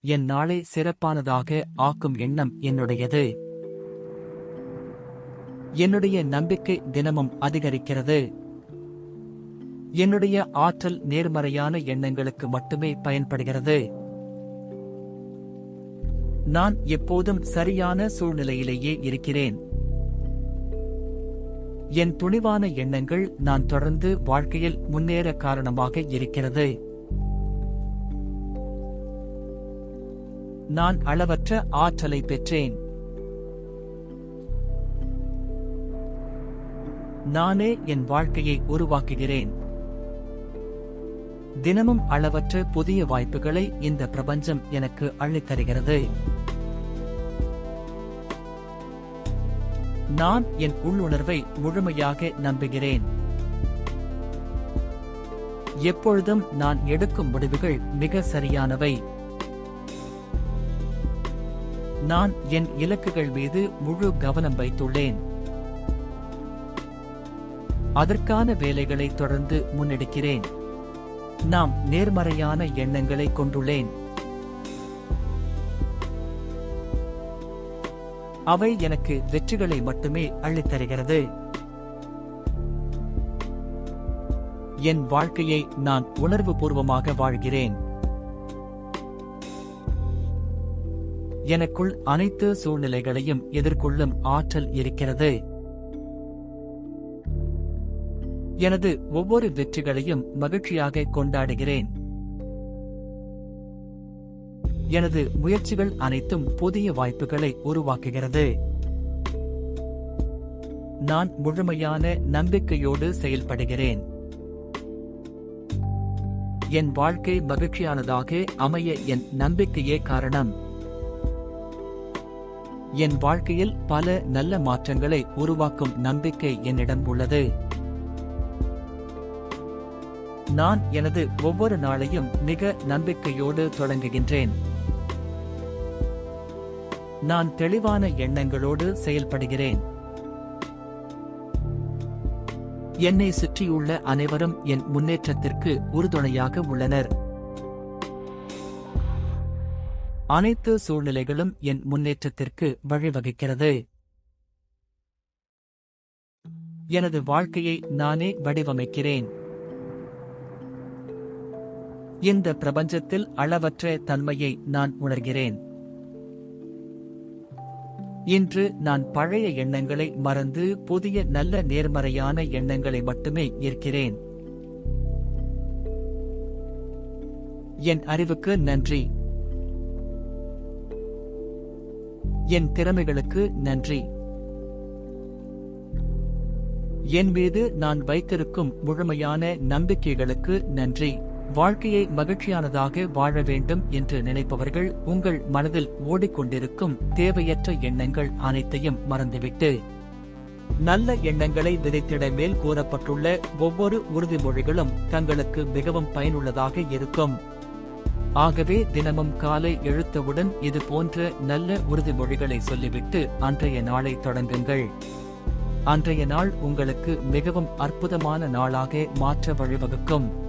என் நாளை சிறப்பானதாக ஆக்கும் எண்ணம் என்னுடையது. என்னுடைய நம்பிக்கை தினமும் அதிகரிக்கிறது. என்னுடைய ஆற்றல் நேர்மறையான எண்ணங்களுக்கு மட்டுமே பயன்படுகிறது. நான் எப்போதும் சரியான சூழ்நிலையிலேயே இருக்கிறேன். என் துணிவான எண்ணங்கள் நான் தொடர்ந்து வாழ்க்கையில் முன்னேற காரணமாக இருக்கிறது. நான் அளவற்ற ஆற்றலை பெற்றேன். நானே என் வாழ்க்கையை உருவாக்குகிறேன். தினமும் அளவற்ற புதிய வாய்ப்புகளை இந்த பிரபஞ்சம் எனக்கு அள்ளித்தருகிறது. நான் என் உள்ளுணர்வை முழுமையாக நம்புகிறேன். எப்பொழுதும் நான் எடுக்கும் முடிவுகள் மிக சரியானவை. நான் என் இலக்குகள் மீது முழு கவனம் வைத்துள்ளேன். அதற்கான வேலைகளை தொடர்ந்து முன்னெடுக்கிறேன். நாம் நேர்மறையான எண்ணங்களை கொண்டுள்ளேன். அவை எனக்கு வெற்றிகளை மட்டுமே அள்ளித்தருகிறது. என் வாழ்க்கையை நான் உணர்வுபூர்வமாக வாழ்கிறேன். எனக்குள் அனைத்து சூழ்நிலைகளையும் எதிர்கொள்ளும் ஆற்றல் இருக்கிறது. எனது ஒவ்வொரு வெற்றிகளையும் மகிழ்ச்சியாக கொண்டாடுகிறேன். எனது முயற்சிகள் அனைத்தும் புதிய வாய்ப்புகளை உருவாக்குகிறது. நான் முழுமையான நம்பிக்கையோடு செயல்படுகிறேன். என் வாழ்க்கை மகிழ்ச்சியானதாக அமைய என் நம்பிக்கையே காரணம். என் வாழ்க்கையில் பல நல்ல மாற்றங்களை உருவாக்கும் நம்பிக்கை என்னிடம் உள்ளது. நான் எனது ஒவ்வொரு நாளையும் மிக நம்பிக்கையோடு தொடங்குகின்றேன். நான் தெளிவான எண்ணங்களோடு செயல்படுகிறேன். என்னை சுற்றியுள்ள அனைவரும் என் முன்னேற்றத்திற்கு உறுதுணையாக உள்ளனர். அனைத்து சூழ்நிலைகளும் என் முன்னேற்றத்திற்கு வழிவகுக்கிறது. எனது வாழ்க்கையை நானே வடிவமைக்கிறேன். இந்த பிரபஞ்சத்தில் அளவற்ற தன்மையை நான் உணர்கிறேன். இன்று நான் பழைய எண்ணங்களை மறந்து புதிய நல்ல நேர்மறையான எண்ணங்களை மட்டுமே ஏற்கிறேன். என் அறிவுக்கு நன்றி. என் திறமைகளுக்கு நன்றி. என் மீது நான் வைத்திருக்கும் முழுமையான நம்பிக்கைகளுக்கு நன்றி. வாழ்க்கையை மகிழ்ச்சியானதாக வாழ வேண்டும் என்று நினைப்பவர்கள் உங்கள் மனதில் ஓடிக்கொண்டிருக்கும் தேவையற்ற எண்ணங்கள் அனைத்தையும் மறந்துவிட்டு நல்ல எண்ணங்களை விதைத்திட மேல் கூறப்பட்டுள்ள ஒவ்வொரு உறுதிமொழிகளும் தங்களுக்கு மிகவும் பயனுள்ளதாக இருக்கும். ஆகவே தினமும் காலை எழுத்தவுடன் இது போன்ற நல்ல உறுதிமொழிகளை சொல்லிவிட்டு அன்றைய நாளை தொடங்குங்கள். அன்றைய நாள் உங்களுக்கு மிகவும் அற்புதமான நாளாக மாற்ற வழிவகுக்கும்.